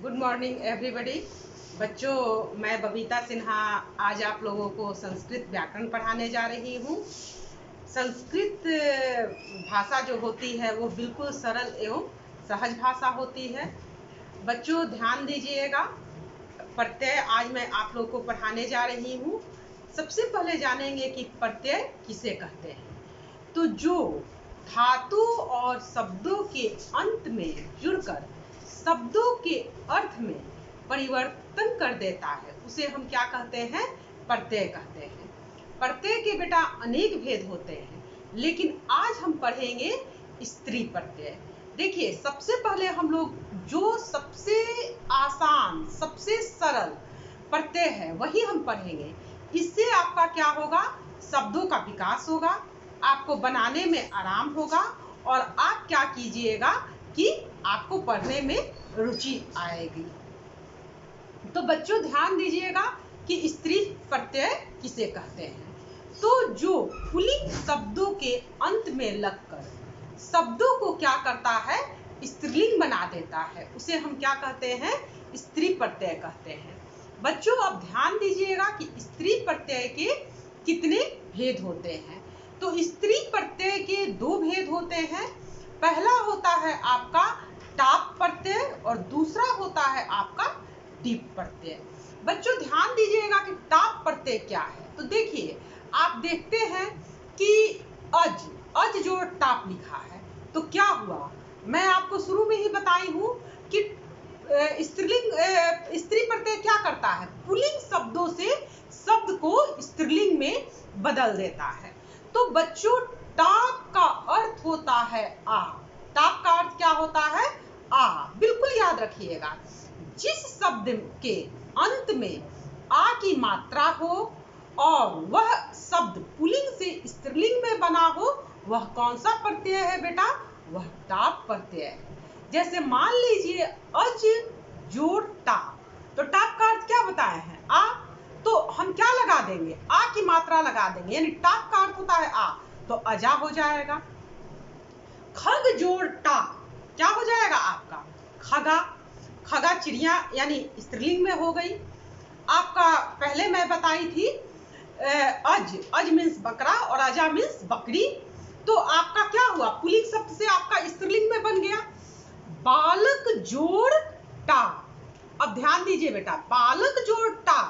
Good morning everybody. बच्चों, मैं बबीता सिन्हा आज आप लोगों को संस्कृत व्याकरण पढ़ाने जा रही हूँ। संस्कृत भाषा जो होती है वो बिल्कुल सरल एवं सहज भाषा होती है। बच्चों ध्यान दीजिएगा। प्रत्यय आज मैं आप लोगों को पढ़ाने जा रही हूँ। सबसे पहले जानेंगे कि प्रत्यय किसे कहते हैं। तो जो धातु और शब्दों के अंत में जुड़कर शब्दों के अर्थ में परिवर्तन कर देता है उसे हम क्या कहते हैं? प्रत्यय कहते हैं। प्रत्यय के बेटा अनेक भेद होते हैं, लेकिन आज हम पढ़ेंगे स्त्री प्रत्यय। देखिए, सबसे पहले हम लोग जो सबसे आसान सबसे सरल प्रत्यय है वही हम पढ़ेंगे। इससे आपका क्या होगा? शब्दों का विकास होगा, आपको बनाने में आराम होगा और आप क्या कीजिएगा कि आपको पढ़ने में रुचि आएगी। तो बच्चों ध्यान दीजिएगा कि स्त्री प्रत्यय किसे कहते हैं। तो जो पुल्लिंग शब्दों के अंत में लगकर शब्दों को क्या करता है? स्त्रीलिंग बना देता है, उसे हम क्या कहते हैं? स्त्री प्रत्यय कहते हैं। बच्चों अब ध्यान दीजिएगा कि स्त्री प्रत्यय के कितने भेद होते हैं। तो स्त्री प्रत्यय के दो भेद होते हैं। पहला होता है आपका टाप प्रत्यय और दूसरा होता है आपका डीप प्रत्यय। बच्चों ध्यान दीजिएगा कि टाप प्रत्यय क्या है। तो देखिए, आप देखते हैं कि अज जो टाप लिखा है, तो क्या हुआ? मैं आपको शुरू में ही बताई हूं कि स्त्री प्रत्यय क्या करता है? पुल्लिंग शब्दों से शब्द को स्त्रीलिंग में बदल देता है। तो बच्चों टाप का अर्थ होता है आ। टाप का अर्थ क्या होता है? आ। बिल्कुल याद रखिएगा, जिस शब्द के अंत में आ की मात्रा हो और वह शब्द पुल्लिंग से स्त्रीलिंग में बना हो, वह कौन सा प्रत्यय है बेटा? वह टाप प्रत्यय है। जैसे मान लीजिए अज जोड़ टाप, तो टाप का अर्थ क्या बताए हैं? आ। तो हम क्या लगा देंगे? आ की मात्रा लगा देंगे, यानी टाप का अर्थ होता है आ, तो अजा हो जाएगा। खग जोड़ टा क्या हो जाएगा आपका? खगा। खगा चिड़िया यानी स्त्रीलिंग में हो गई। आपका पहले मैं बताई थी अज मीन्स बकरा और अजा मीन्स बकरी। तो आपका क्या हुआ? पुल्लिंग शब्द से आपका स्त्रीलिंग में बन गया बालक जोड़ टा। अब ध्यान दीजिए बेटा, बालक जोड़ टा,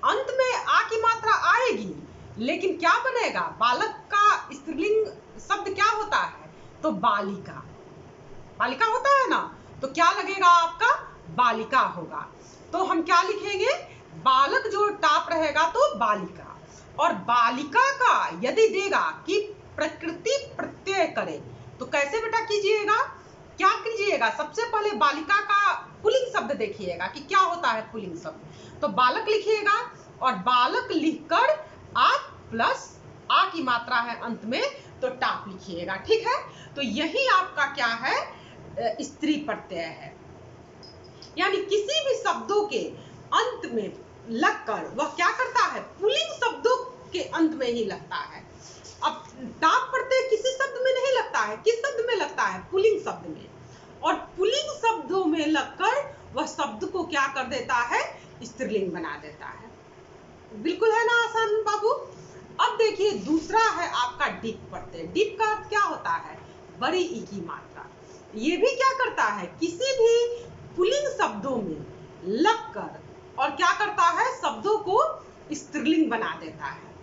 अंत में आ की मात्रा आएगी, लेकिन क्या बनेगा? बालक का स्त्रीलिंग शब्द क्या होता है? तो बालिका। बालिका होता है ना, तो क्या लगेगा आपका? बालिका होगा। तो हम क्या लिखेंगे? बालक जो टाप रहेगा तो बालिका। और बालिका का यदि देगा कि प्रकृति प्रत्यय करे, तो कैसे बेटा कीजिएगा? क्या कीजिएगा? सबसे पहले बालिका का पुल्लिंग शब्द देखिएगा कि क्या होता है पुल्लिंग शब्द। तो बालक लिखिएगा और बालक लिखकर आप प्लस आ की मात्रा है अंत में, तो टाप लिखिएगा। ठीक है, तो यही आपका क्या है? स्त्री प्रत्यय है। यानी किसी भी शब्दों के अंत में लगकर वह क्या करता है? पुल्लिंग शब्दों के अंत में ही लगता है। अब टाप प्रत्यय किसी शब्द में नहीं लगता है। किस शब्द में लगता है? पुल्लिंग शब्द में। और पुल्लिंग शब्दों में लगकर वह शब्द को क्या कर देता है? स्त्रीलिंग बना देता है। बिल्कुल है ना आसान बाबू। अब देखिए, दूसरा है आपका डीप प्रत्यय। डीप का अर्थ क्या होता है? बड़ी ई की मात्रा। ये भी क्या करता है? किसी भी पुल्लिंग शब्दों में लगकर और क्या करता है? शब्दों को स्त्रीलिंग बना देता है।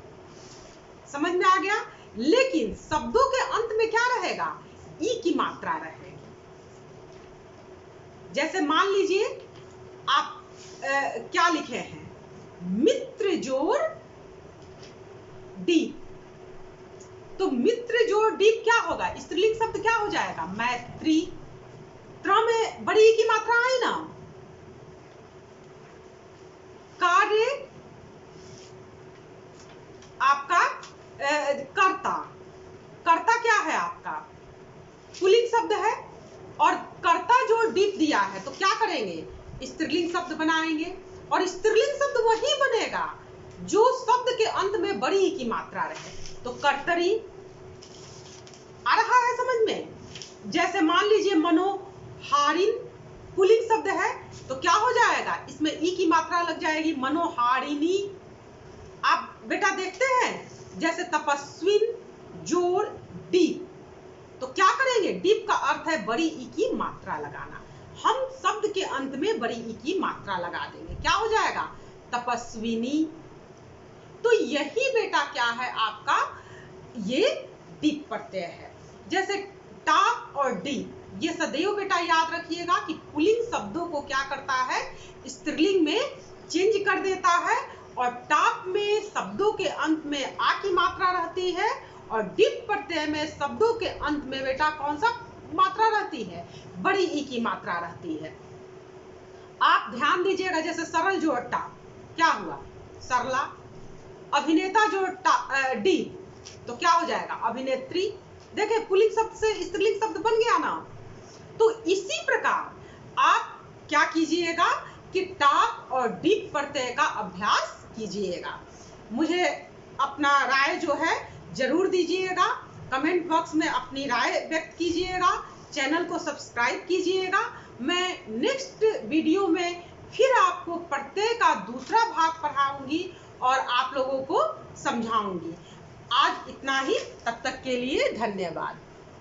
समझ में आ गया? लेकिन शब्दों के अंत में क्या रहेगा? ई की मात्रा रहेगी। जैसे मान लीजिए आप क्या लिखे हैं? मित्र जोड़ डीप। तो मित्र जोड़ डीप क्या होगा? स्त्रीलिंग शब्द क्या हो जाएगा? मैत्री। त्र में बड़ी की मात्रा आई ना। कार्य आपका कर्ता। कर्ता क्या है आपका? पुल्लिंग शब्द है और कर्ता जो डीप दिया है, तो क्या करेंगे? स्त्रीलिंग शब्द बनाएंगे। और स्त्रीलिंग शब्द वही बनेगा जो शब्द के अंत में बड़ी की मात्रा रहे। तो कर्तरी। आ रहा है समझ में? जैसे मान लीजिए मनोहारिन, पुल्लिंग शब्द है तो क्या हो जाएगा, इसमें ई की मात्रा लग जाएगी, मनोहारिणी। आप बेटा देखते हैं जैसे तपस्विन, जोर, डीप, तो क्या करेंगे, डीप का अर्थ है बड़ी ई की मात्रा लगाना। हम शब्द के अंत में बड़ी ई की मात्रा लगा देंगे, क्या हो जाएगा, तपस्विनी। तो यही बेटा क्या है आपका, ये डीप प्रत्यय है। जैसे टाप और डीप, ये सदैव बेटा याद रखिएगा कि पुल्लिंग शब्दों को क्या करता है, स्त्रीलिंग में चेंज कर देता है, और टाप में शब्दों के अंत में आ की मात्रा रहती है, और डीप प्रत्यय में शब्दों के अंत में बेटा कौन सा मात्रा रहती है, बड़ी ई की मात्रा रहती है। आप ध्यान दीजिएगा, जैसे सरल जोड़ टाप, क्या हुआ, सरला। अभिनेता जोड़ डीप, तो क्या हो जाएगा, अभिनेत्री। देखे पुल्लिंग शब्द से स्त्रीलिंग शब्द बन गया ना। तो इसी प्रकार आप क्या कीजिएगा कि टाप और डीप प्रत्यय का अभ्यास कीजिएगा। मुझे अपना राय जो है जरूर दीजिएगा, कमेंट बॉक्स में अपनी राय व्यक्त कीजिएगा, चैनल को सब्सक्राइब कीजिएगा। मैं नेक्स्ट वीडियो में फिर आपको प्रत्यय का दूसरा भाग पढ़ाऊंगी और आप लोगों को समझाऊंगी। आज इतना ही, तब तक के लिए धन्यवाद।